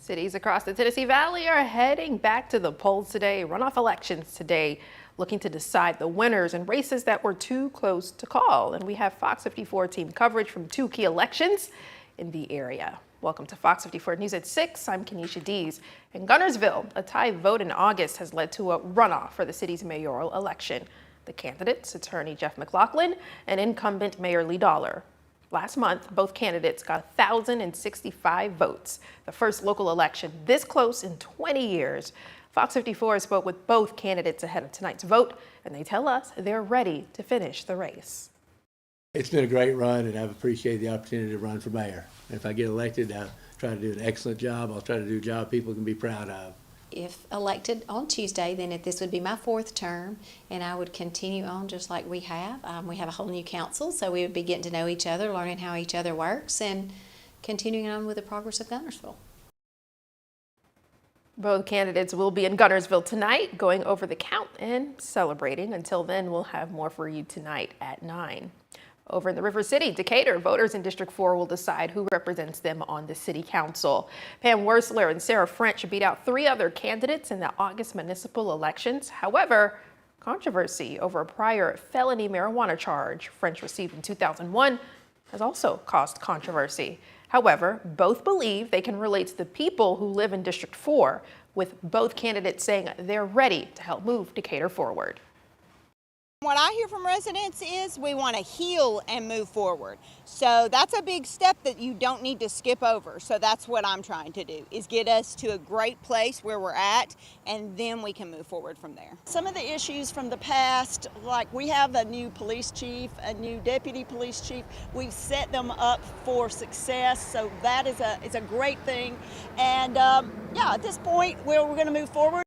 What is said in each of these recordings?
Cities across the Tennessee Valley are heading back to the polls today. Runoff elections today, looking to decide the winners in races that were too close to call. And we have Fox 54 team coverage from two key elections in the area. Welcome to Fox 54 News at 6. I'm Kenesha Dees. In Guntersville, a tie vote in August has led to a runoff for the city's mayoral election. The candidates, Attorney Jeff McLaughlin and incumbent Mayor Lee Dollar. Last month, both candidates got 1,065 votes, the first local election this close in 20 years. Fox 54 spoke with both candidates ahead of tonight's vote, and they tell us they're ready to finish the race. It's been a great run, and I've appreciated the opportunity to run for mayor. If I get elected, I'll try to do an excellent job. I'll try to do a job people can be proud of. If elected on Tuesday, then this would be my fourth term, and I would continue on just like we have. We have a whole new council, so we would be getting to know each other, learning how each other works, and continuing on with the progress of Guntersville. Both candidates will be in Guntersville tonight, going over the count and celebrating. Until then, we'll have more for you tonight at 9. Over in the River City, Decatur, voters in District 4 will decide who represents them on the city council. Pam Wersler and Sarah French beat out 3 other candidates in the August municipal elections. However, controversy over a prior felony marijuana charge French received in 2001 has also caused controversy. However, both believe they can relate to the people who live in District 4, with both candidates saying they're ready to help move Decatur forward. What I hear from residents is we want to heal and move forward. So that's a big step that you don't need to skip over. So that's what I'm trying to do, is get us to a great place where we're at, and then we can move forward from there. Some of the issues from the past, like we have a new police chief, a new deputy police chief, we've set them up for success. So that is a great thing. And yeah, at this point, we're going to move forward.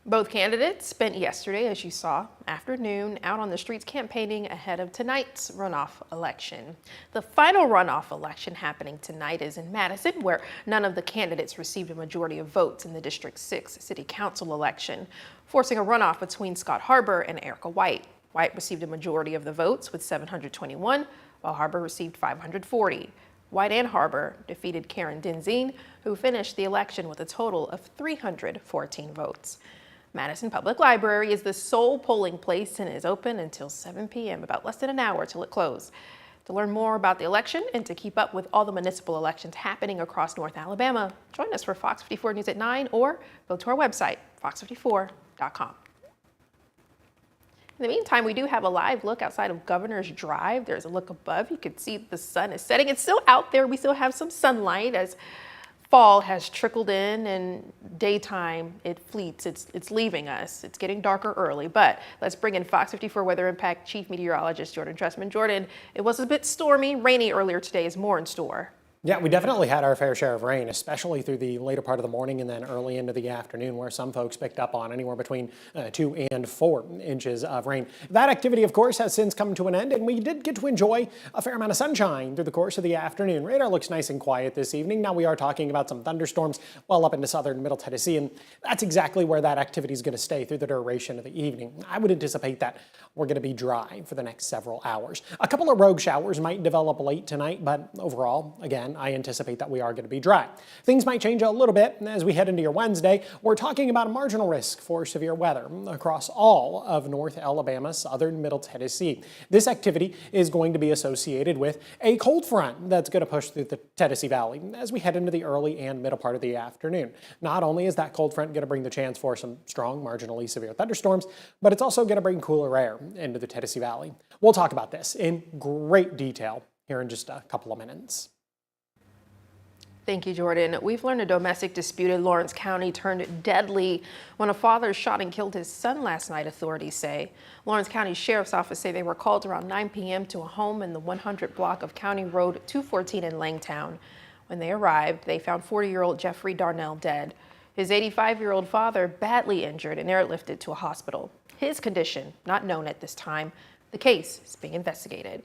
Both candidates spent yesterday, as you saw, afternoon out on the streets campaigning ahead of tonight's runoff election. The final runoff election happening tonight is in Madison, where none of the candidates received a majority of votes in the District 6 City Council election, forcing a runoff between Scott Harbour and Erica White. White received a majority of the votes with 721, while Harbour received 540. White and Harbour defeated Karen Denzine, who finished the election with a total of 314 votes. Madison Public Library is the sole polling place and is open until 7 p.m., about less than an hour till it closes. To learn more about the election and to keep up with all the municipal elections happening across North Alabama, join us for Fox 54 News at 9 or go to our website, fox54.com. In the meantime, we do have a live look outside of Governor's Drive. There's a look above. You can see the sun is setting. It's still out there. We still have some sunlight as fall has trickled in, and daytime it fleets. It's leaving us. It's getting darker early, but let's bring in Fox 54 Weather Impact Chief Meteorologist Jordan Trustman. Jordan, it was a bit stormy, rainy earlier today. Is more in store? Yeah, we definitely had our fair share of rain, especially through the later part of the morning and then early into the afternoon, where some folks picked up on anywhere between 2 and 4 inches of rain. That activity, of course, has since come to an end, and we did get to enjoy a fair amount of sunshine through the course of the afternoon. Radar looks nice and quiet this evening. Now we are talking about some thunderstorms well up into southern Middle Tennessee, and that's exactly where that activity is going to stay through the duration of the evening. I would anticipate that we're going to be dry for the next several hours. A couple of rogue showers might develop late tonight, but overall, again, I anticipate that we are going to be dry. Things might change a little bit as we head into your Wednesday. We're talking about a marginal risk for severe weather across all of North Alabama, southern Middle Tennessee. This activity is going to be associated with a cold front that's going to push through the Tennessee Valley as we head into the early and middle part of the afternoon. Not only is that cold front going to bring the chance for some strong, marginally severe thunderstorms, but it's also going to bring cooler air into the Tennessee Valley. We'll talk about this in great detail here in just a couple of minutes. Thank you, Jordan. We've learned a domestic dispute in Lawrence County turned deadly when a father shot and killed his son last night, authorities say. Lawrence County Sheriff's Office say they were called around 9 p.m. to a home in the 100 block of County Road 214 in Langtown. When they arrived, they found 40-year-old Jeffrey Darnell dead. His 85-year-old father badly injured and airlifted to a hospital. His condition, not known at this time. The case is being investigated.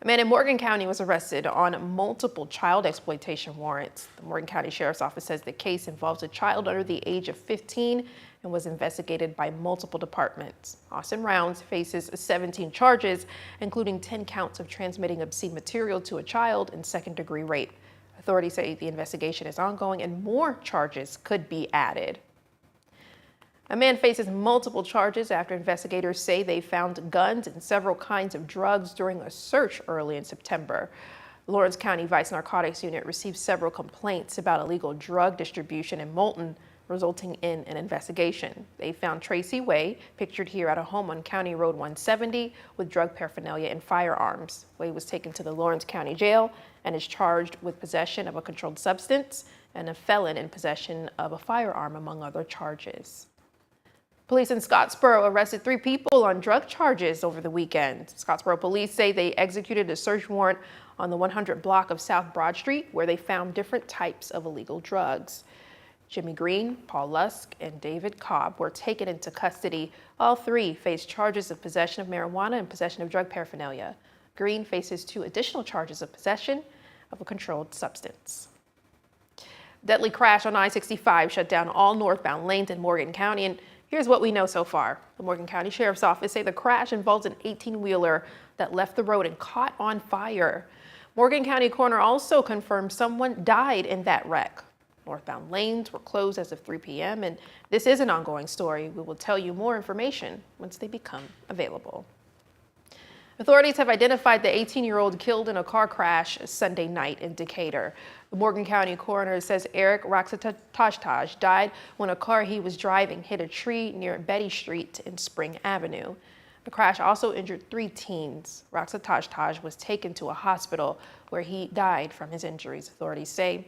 A man in Morgan County was arrested on multiple child exploitation warrants. The Morgan County Sheriff's Office says the case involves a child under the age of 15 and was investigated by multiple departments. Austin Rounds faces 17 charges, including 10 counts of transmitting obscene material to a child and second-degree rape. Authorities say the investigation is ongoing and more charges could be added. A man faces multiple charges after investigators say they found guns and several kinds of drugs during a search early in September. The Lawrence County Vice Narcotics Unit received several complaints about illegal drug distribution in Moulton, resulting in an investigation. They found Tracy Way, pictured here at a home on County Road 170, with drug paraphernalia and firearms. Way was taken to the Lawrence County Jail and is charged with possession of a controlled substance and a felon in possession of a firearm, among other charges. Police in Scottsboro arrested 3 people on drug charges over the weekend. Scottsboro police say they executed a search warrant on the 100 block of South Broad Street, where they found different types of illegal drugs. Jimmy Green, Paul Lusk, and David Cobb were taken into custody. All 3 face charges of possession of marijuana and possession of drug paraphernalia. Green faces 2 additional charges of possession of a controlled substance. Deadly crash on I-65 shut down all northbound lanes in Morgan County, and here's what we know so far. The Morgan County Sheriff's Office say the crash involves an 18-wheeler that left the road and caught on fire. Morgan County Coroner also confirmed someone died in that wreck. Northbound lanes were closed as of 3 p.m. and this is an ongoing story. We will tell you more information once they become available. Authorities have identified the 18-year-old killed in a car crash Sunday night in Decatur. The Morgan County coroner says Eric Raxatajtaj died when a car he was driving hit a tree near Betty Street and Spring Avenue. The crash also injured 3 teens. Raxatajtaj was taken to a hospital where he died from his injuries. Authorities say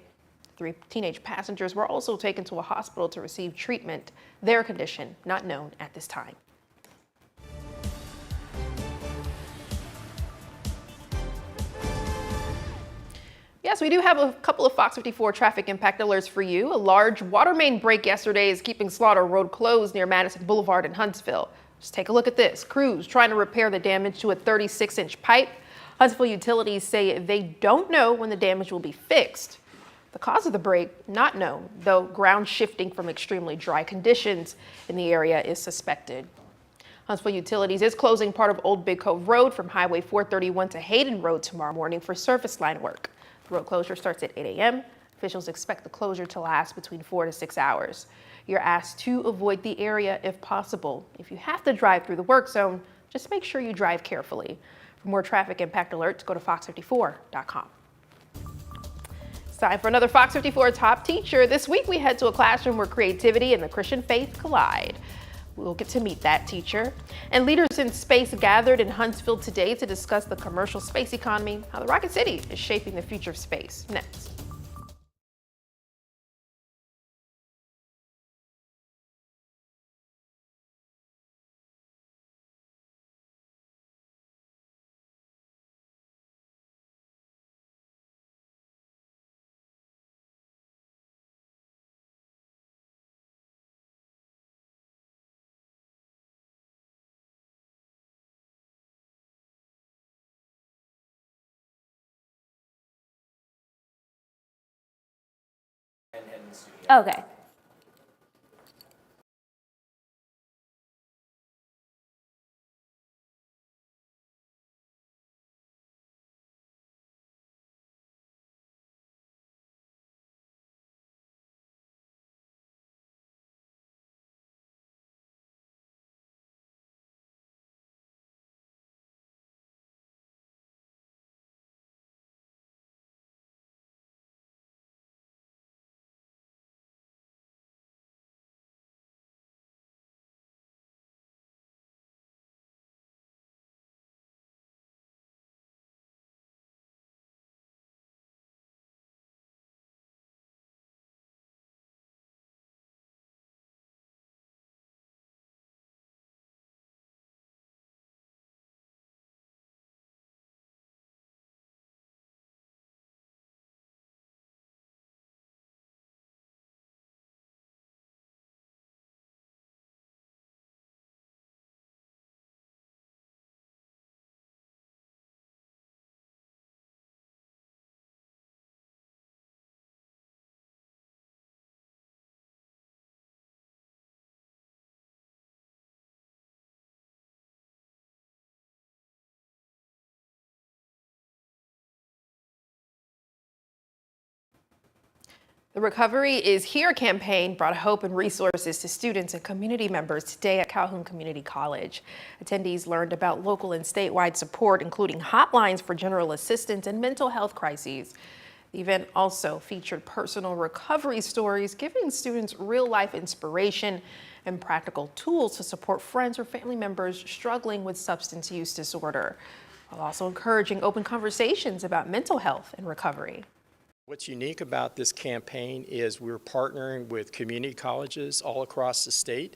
3 teenage passengers were also taken to a hospital to receive treatment. Their condition not known at this time. Yes, we do have a couple of Fox 54 traffic impact alerts for you. A large water main break yesterday is keeping Slaughter Road closed near Madison Boulevard in Huntsville. Just take a look at this. Crews trying to repair the damage to a 36-inch pipe. Huntsville utilities say they don't know when the damage will be fixed. The cause of the break not known, though ground shifting from extremely dry conditions in the area is suspected. Huntsville Utilities is closing part of Old Big Cove Road from Highway 431 to Hayden Road tomorrow morning for surface line work. The road closure starts at 8 a.m. Officials expect the closure to last between 4 to 6 hours. You're asked to avoid the area if possible. If you have to drive through the work zone, just make sure you drive carefully. For more traffic impact alerts, go to fox54.com. It's time for another Fox 54 Top Teacher. This week we head to a classroom where creativity and the Christian faith collide. We'll get to meet that teacher. And leaders in space gathered in Huntsville today to discuss the commercial space economy, how the Rocket City is shaping the future of space. Next. Okay. The Recovery is Here campaign brought hope and resources to students and community members today at Calhoun Community College. Attendees learned about local and statewide support, including hotlines for general assistance and mental health crises. The event also featured personal recovery stories, giving students real-life inspiration and practical tools to support friends or family members struggling with substance use disorder, while also encouraging open conversations about mental health and recovery. What's unique about this campaign is we're partnering with community colleges all across the state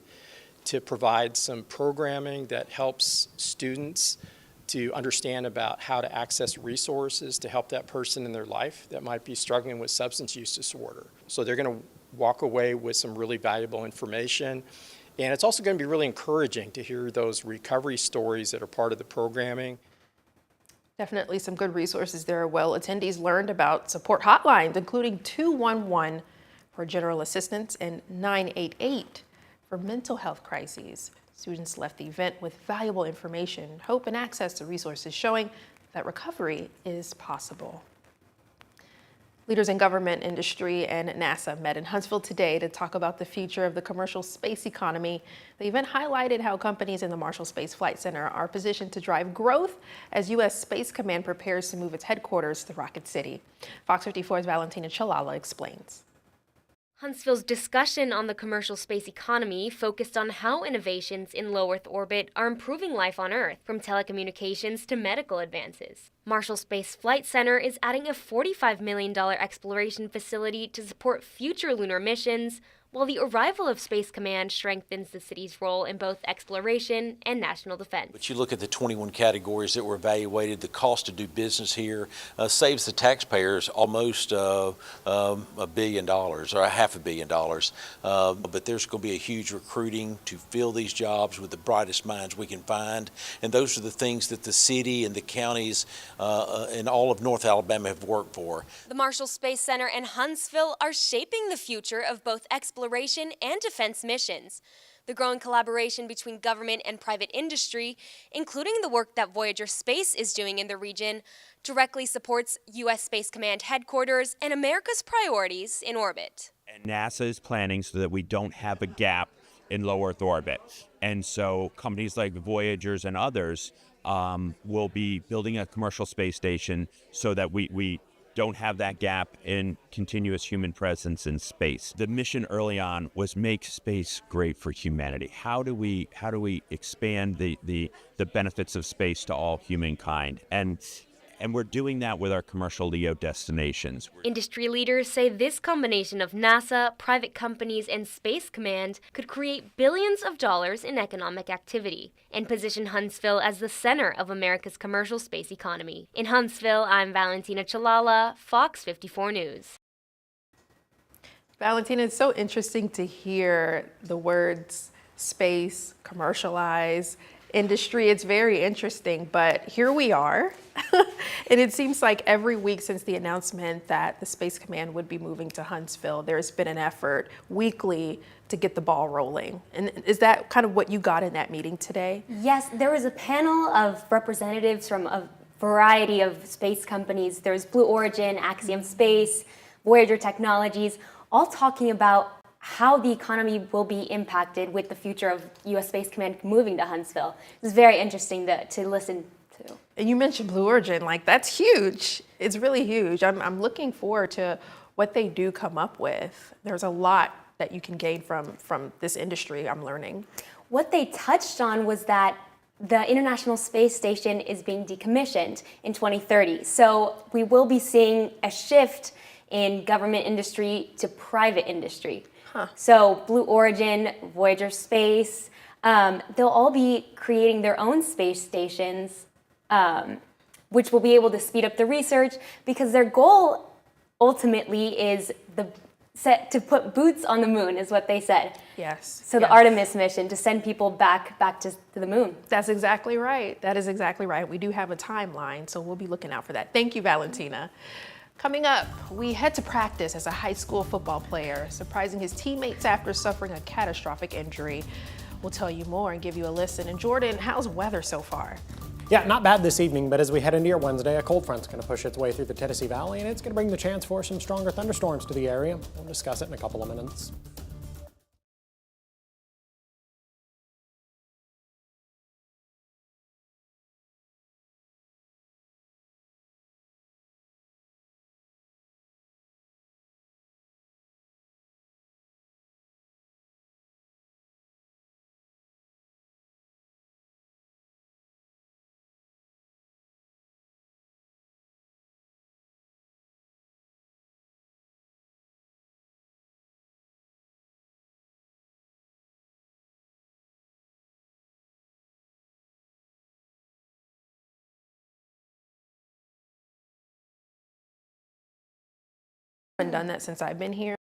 to provide some programming that helps students to understand about how to access resources to help that person in their life that might be struggling with substance use disorder. So they're going to walk away with some really valuable information. And it's also going to be really encouraging to hear those recovery stories that are part of the programming. Definitely some good resources there. Well, attendees learned about support hotlines, including 211 for general assistance and 988 for mental health crises. Students left the event with valuable information, hope, and access to resources showing that recovery is possible. Leaders in government, industry, and NASA met in Huntsville today to talk about the future of the commercial space economy. The event highlighted how companies in the Marshall Space Flight Center are positioned to drive growth as U.S. Space Command prepares to move its headquarters to Rocket City. Fox 54's Valentina Chalala explains. Huntsville's discussion on the commercial space economy focused on how innovations in low Earth orbit are improving life on Earth, from telecommunications to medical advances. Marshall Space Flight Center is adding a $45 million exploration facility to support future lunar missions, while the arrival of Space Command strengthens the city's role in both exploration and national defense. But you look at the 21 categories that were evaluated, the cost to do business here saves the taxpayers almost $1 billion or $500 million. But there's going to be a huge recruiting to fill these jobs with the brightest minds we can find. And those are the things that the city and the counties in all of North Alabama have worked for. The Marshall Space Center and Huntsville are shaping the future of both exploration and defense missions. The growing collaboration between government and private industry, including the work that Voyager Space is doing in the region, directly supports U.S. Space Command headquarters and America's priorities in orbit. And NASA is planning so that we don't have a gap in low Earth orbit. And so companies like Voyagers and others will be building a commercial space station so that we don't have that gap in continuous human presence in space. The mission early on was make space great for humanity. How do we expand the benefits of space to all humankind? And we're doing that with our commercial LEO destinations. Industry leaders say this combination of NASA, private companies, and Space Command could create billions of dollars in economic activity and position Huntsville as the center of America's commercial space economy. In Huntsville, I'm Valentina Chalala, Fox 54 News. Valentina, it's so interesting to hear the words space, commercialize, industry. It's very interesting, but here we are. And it seems like every week since the announcement that the Space Command would be moving to Huntsville, there's been an effort weekly to get the ball rolling. And is that kind of what you got in that meeting today? Yes, there was a panel of representatives from a variety of space companies. There's Blue Origin, Axiom Space, Voyager Technologies, all talking about how the economy will be impacted with the future of U.S. Space Command moving to Huntsville. It's very interesting to listen to. And you mentioned Blue Origin, like that's huge. It's really huge. I'm looking forward to what they do come up with. There's a lot that you can gain from this industry, I'm learning. What they touched on was that the International Space Station is being decommissioned in 2030. So we will be seeing a shift in government industry to private industry. So Blue Origin, Voyager Space, they'll all be creating their own space stations, which will be able to speed up the research because their goal ultimately is to put boots on the moon, is what they said. Yes. So the Artemis mission, to send people back to the moon. That's exactly right. That is exactly right. We do have a timeline, so we'll be looking out for that. Thank you, Valentina. Coming up, we head to practice as a high school football player, surprising his teammates after suffering a catastrophic injury. We'll tell you more and give you a listen. And Jordan, how's weather so far? Yeah, not bad this evening, but as we head into your Wednesday, a cold front's going to push its way through the Tennessee Valley, and it's going to bring the chance for some stronger thunderstorms to the area. We'll discuss it in a couple of minutes. I haven't done that since I've been here.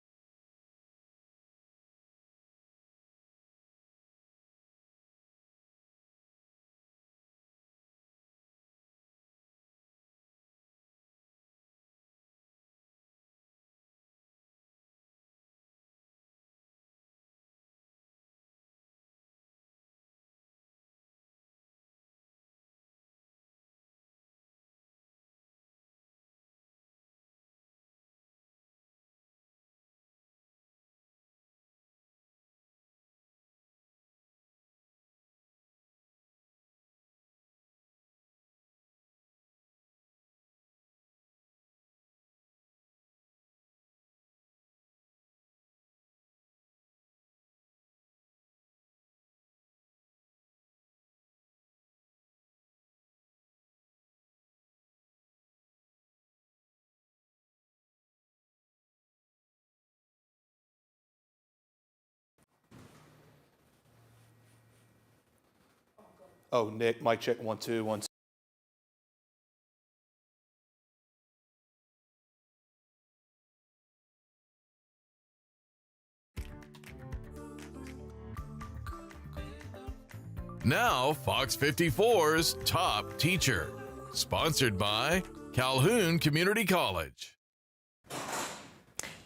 Oh, Nick, mic check 1 2 1 2. Now, Fox 54's Top Teacher, sponsored by Calhoun Community College.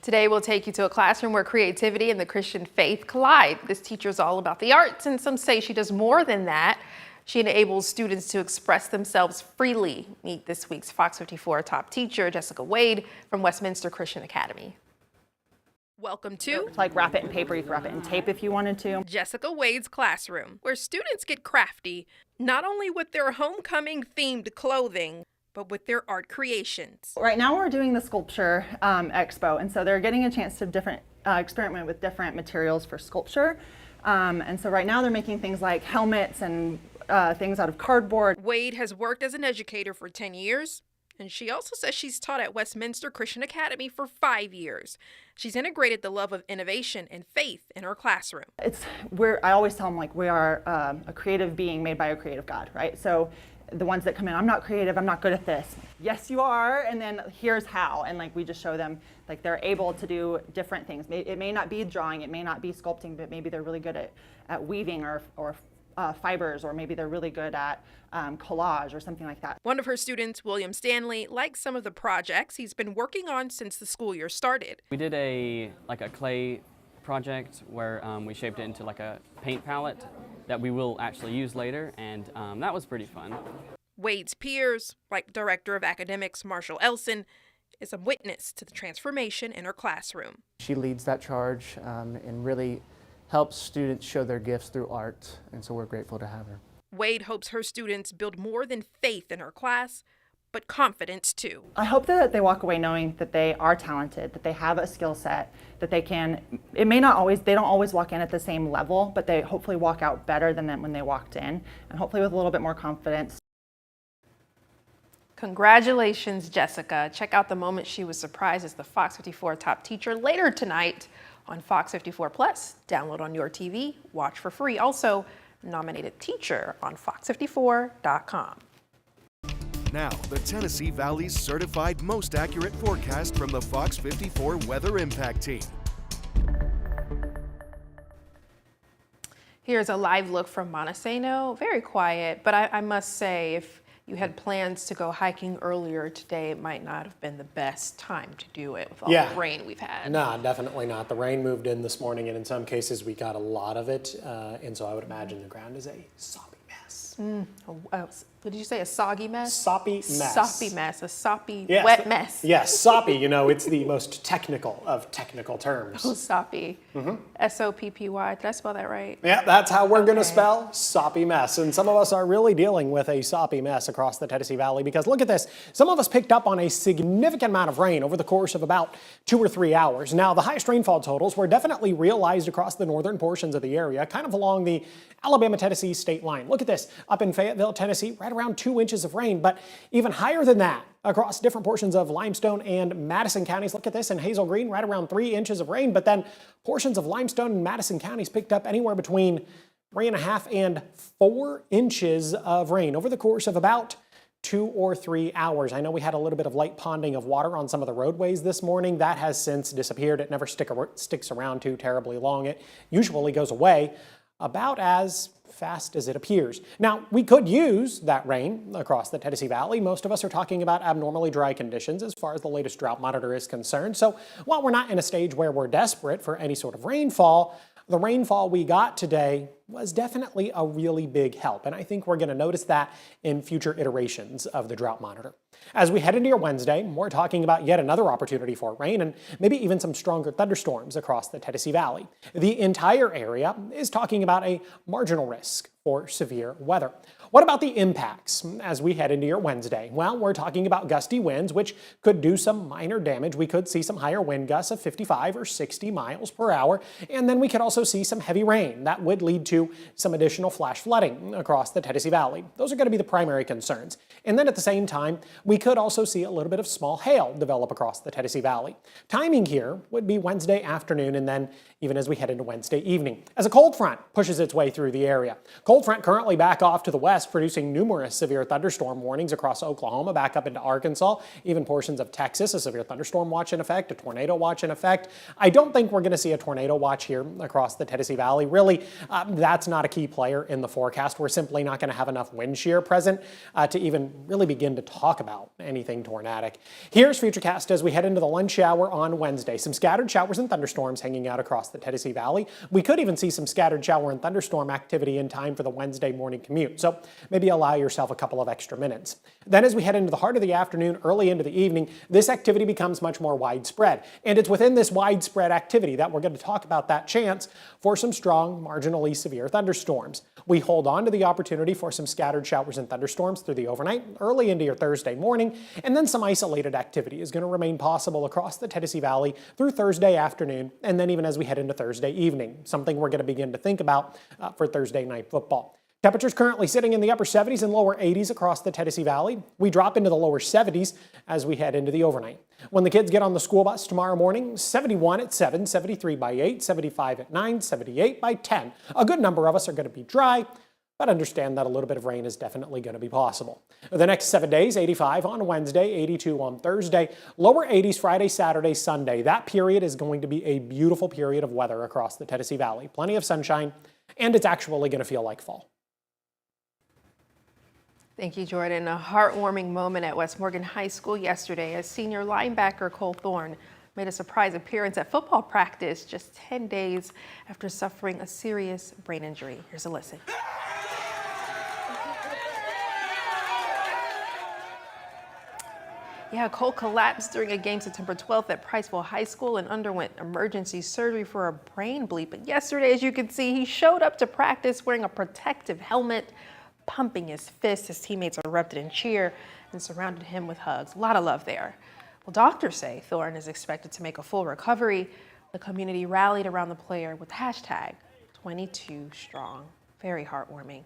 Today, we'll take you to a classroom where creativity and the Christian faith collide. This teacher is all about the arts, and some say she does more than that. She enables students to express themselves freely. Meet this week's Fox 54 top teacher, Jessica Wade from Westminster Christian Academy. Welcome to It's like wrap it in paper, you can wrap it in tape if you wanted to. Jessica Wade's classroom, where students get crafty, not only with their homecoming themed clothing, but with their art creations. Right now we're doing the sculpture expo, and so they're getting a chance to experiment with different materials for sculpture. And so right now they're making things like helmets and things out of cardboard. Wade has worked as an educator for 10 years. And she also says she's taught at Westminster Christian Academy for 5 years. She's integrated the love of innovation and faith in her classroom. I always tell them, like, we are a creative being made by a creative God, right? So the ones that come in, I'm not creative, I'm not good at this. Yes, you are, and then here's how. And like we just show them, like, they're able to do different things. It may not be drawing, it may not be sculpting, but maybe they're really good at weaving or fibers, or maybe they're really good at collage or something like that. One of her students, William Stanley, likes some of the projects he's been working on since the school year started. We did a clay project where we shaped it into like a paint palette that we will actually use later, and that was pretty fun. Wade's peers, like Director of Academics Marshall Elson, is a witness to the transformation in her classroom. She leads that charge and really helps students show their gifts through art, and so we're grateful to have her. Wade hopes her students build more than faith in her class, but confidence too. I hope that they walk away knowing that they are talented, that they have a skill set, that they don't always walk in at the same level, but they hopefully walk out better than when they walked in, and hopefully with a little bit more confidence. Congratulations, Jessica. Check out the moment she was surprised as the Fox 54 top teacher later tonight on Fox 54 Plus. Download on your TV, watch for free. Also, nominated teacher on fox54.com. Now, the Tennessee Valley's certified most accurate forecast from the Fox 54 Weather Impact Team. Here's a live look from Montesano. Very quiet, but I must say, if you had plans to go hiking earlier today, it might not have been the best time to do it with all the rain we've had. No, definitely not. The rain moved in this morning, and in some cases we got a lot of it, and so I would imagine the ground is a soppy mess. What did you say? A soggy mess? Soppy mess. Soppy mess. A soppy, Yes. wet mess. Yes, soppy, it's the most technical of technical terms. Oh, soppy. S-O-P-P-Y. Did I spell that right? Yeah, that's how we're going to spell soppy mess. And some of us are really dealing with a soppy mess across the Tennessee Valley because look at this. Some of us picked up on a significant amount of rain over the course of about 2 or 3 hours. Now, the highest rainfall totals were definitely realized across the northern portions of the area, kind of along the Alabama-Tennessee state line. Look at this. Up in Fayetteville, Tennessee, right around 2 inches of rain, but even higher than that across different portions of Limestone and Madison counties. Look at this in Hazel Green, right around 3 inches of rain, but then portions of Limestone and Madison counties picked up anywhere between 3.5 and 4 inches of rain over the course of about 2 or 3 hours. I know we had a little bit of light ponding of water on some of the roadways this morning. That has since disappeared. It never sticks around too terribly long. It usually goes away about as fast as it appears. Now, we could use that rain across the Tennessee Valley. Most of us are talking about abnormally dry conditions as far as the latest drought monitor is concerned. So while we're not in a stage where we're desperate for any sort of rainfall, the rainfall we got today was definitely a really big help. And I think we're going to notice that in future iterations of the drought monitor. As we head into your Wednesday, we're talking about yet another opportunity for rain and maybe even some stronger thunderstorms across the Tennessee Valley. The entire area is talking about a marginal risk for severe weather. What about the impacts as we head into your Wednesday? Well, we're talking about gusty winds, which could do some minor damage. We could see some higher wind gusts of 55 or 60 miles per hour, and then we could also see some heavy rain. That would lead to some additional flash flooding across the Tennessee Valley. Those are going to be the primary concerns. And then at the same time, we could also see a little bit of small hail develop across the Tennessee Valley. Timing here would be Wednesday afternoon and then even as we head into Wednesday evening, as a cold front pushes its way through the area. Cold front currently back off to the west, producing numerous severe thunderstorm warnings across Oklahoma, back up into Arkansas, even portions of Texas, a severe thunderstorm watch in effect, a tornado watch in effect. I don't think we're going to see a tornado watch here across the Tennessee Valley. Really, that's not a key player in the forecast. We're simply not going to have enough wind shear present to even really begin to talk about anything tornadic. Here's Futurecast as we head into the lunch hour on Wednesday. Some scattered showers and thunderstorms hanging out across the Tennessee Valley. We could even see some scattered shower and thunderstorm activity in time for the Wednesday morning commute. So maybe allow yourself a couple of extra minutes. Then as we head into the heart of the afternoon, early into the evening, this activity becomes much more widespread. And it's within this widespread activity that we're going to talk about that chance for some strong, marginally severe thunderstorms. We hold on to the opportunity for some scattered showers and thunderstorms through the overnight, early into your Thursday morning, and then some isolated activity is going to remain possible across the Tennessee Valley through Thursday afternoon, and then even as we head into Thursday evening, something we're going to begin to think about for Thursday night football. Temperatures currently sitting in the upper 70s and lower 80s across the Tennessee Valley. We drop into the lower 70s as we head into the overnight. When the kids get on the school bus tomorrow morning, 71 at 7, 73 by 8, 75 at 9, 78 by 10. A good number of us are going to be dry, but understand that a little bit of rain is definitely going to be possible. The next 7 days, 85 on Wednesday, 82 on Thursday, lower 80s Friday, Saturday, Sunday. That period is going to be a beautiful period of weather across the Tennessee Valley. Plenty of sunshine, and it's actually going to feel like fall. Thank you, Jordan. A heartwarming moment at West Morgan High School yesterday as senior linebacker Cole Thorne made a surprise appearance at football practice just 10 days after suffering a serious brain injury. Here's a listen. Yeah, Cole collapsed during a game September 12th at Priceville High School and underwent emergency surgery for a brain bleed. But yesterday, as you can see, he showed up to practice wearing a protective helmet, pumping his fists. His teammates erupted in cheer and surrounded him with hugs. A lot of love there. Well, doctors say Thorne is expected to make a full recovery. The community rallied around the player with hashtag 22Strong. Very heartwarming.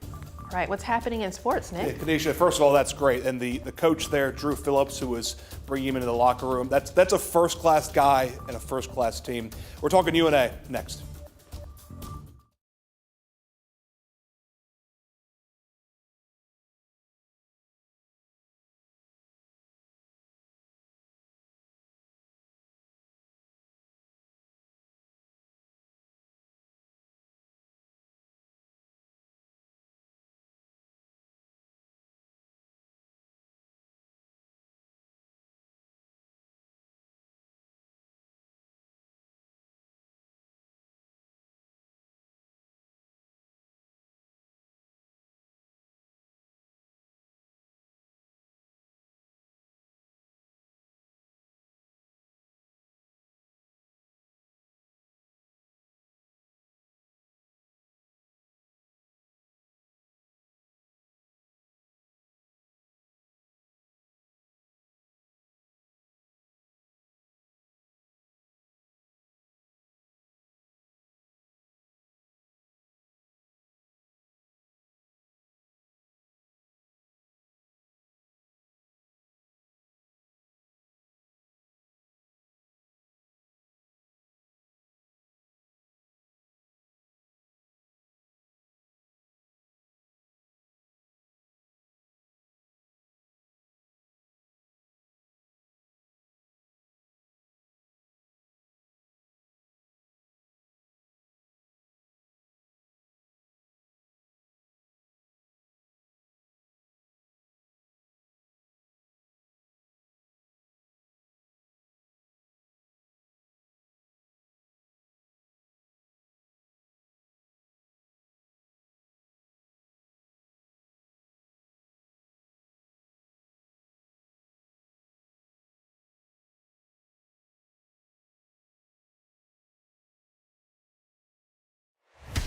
All right, what's happening in sports, Nick? Yeah, Kanisha, first of all, that's great. And the coach there, Drew Phillips, who was bringing him into the locker room, that's a first-class guy and a first-class team. We're talking UNA next.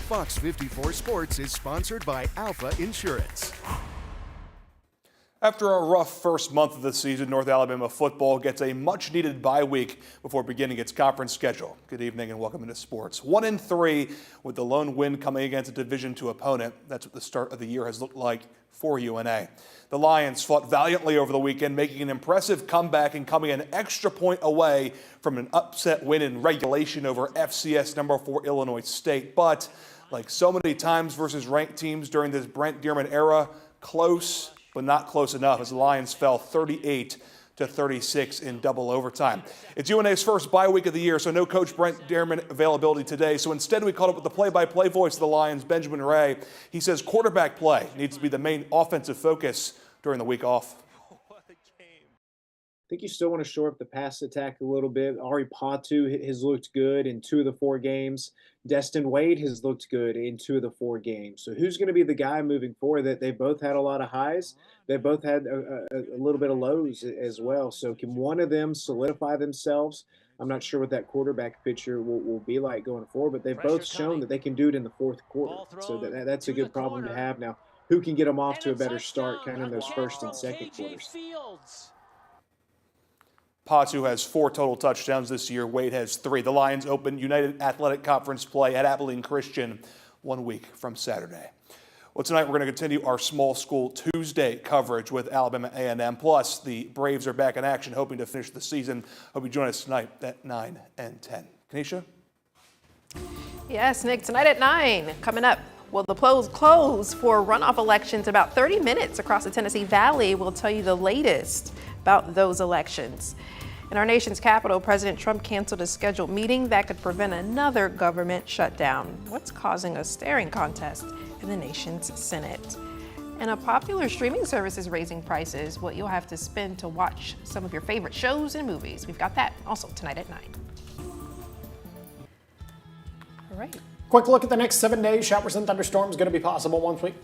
Fox 54 Sports is sponsored by Alpha Insurance. After a rough first month of the season, North Alabama football gets a much-needed bye week before beginning its conference schedule. Good evening and welcome into sports. 1-3 with the lone win coming against a Division II opponent. That's what the start of the year has looked like for UNA. The Lions fought valiantly over the weekend, making an impressive comeback and coming an extra point away from an upset win in regulation over FCS number 4 Illinois State. But like so many times versus ranked teams during this Brent Dearman era, close but not close enough as the Lions fell 38-36 in double overtime. It's UNA's first bye week of the year, so no Coach Brent Dearman availability today. So instead, we caught up with the play-by-play voice of the Lions, Benjamin Ray. He says quarterback play needs to be the main offensive focus during the week off. I think you still want to shore up the pass attack a little bit. Ari Patu has looked good in 2 of the 4 games. Destin Wade has looked good in 2 of the 4 games. So who's going to be the guy moving forward? That they both had a lot of highs. They both had a little bit of lows as well. So can one of them solidify themselves? I'm not sure what that quarterback picture will be like going forward, but they've both shown that they can do it in the 4th quarter. So that's a good problem to have. Now, who can get them off to a better start kind of in those first and second quarters? Patu has 4 total touchdowns this year. Wade has 3. The Lions open United Athletic Conference play at Abilene Christian 1 week from Saturday. Well, tonight we're going to continue our Small School Tuesday coverage with Alabama A&M. Plus, the Braves are back in action, hoping to finish the season. Hope you join us tonight at 9 and 10. Kanisha? Yes, Nick, tonight at 9, coming up. Well, the polls close for runoff elections about 30 minutes across the Tennessee Valley. We'll tell you the latest about those elections. In our nation's capital, President Trump canceled a scheduled meeting that could prevent another government shutdown. What's causing a staring contest in the nation's Senate? And a popular streaming service is raising prices, what you'll have to spend to watch some of your favorite shows and movies. We've got that also tonight at 9. All right. Quick look at the next 7 days. Showers and thunderstorms going to be possible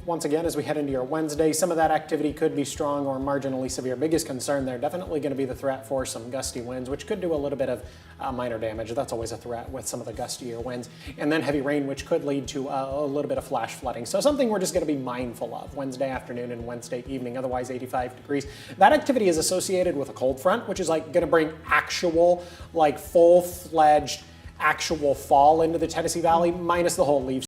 once again as we head into your Wednesday. Some of that activity could be strong or marginally severe. Biggest concern there definitely going to be the threat for some gusty winds, which could do a little bit of minor damage. That's always a threat with some of the gustier winds. And then heavy rain, which could lead to a little bit of flash flooding. So something we're just going to be mindful of Wednesday afternoon and Wednesday evening, otherwise 85 degrees. That activity is associated with a cold front, which is like going to bring actual, like full-fledged actual fall into the Tennessee Valley, minus the whole leaf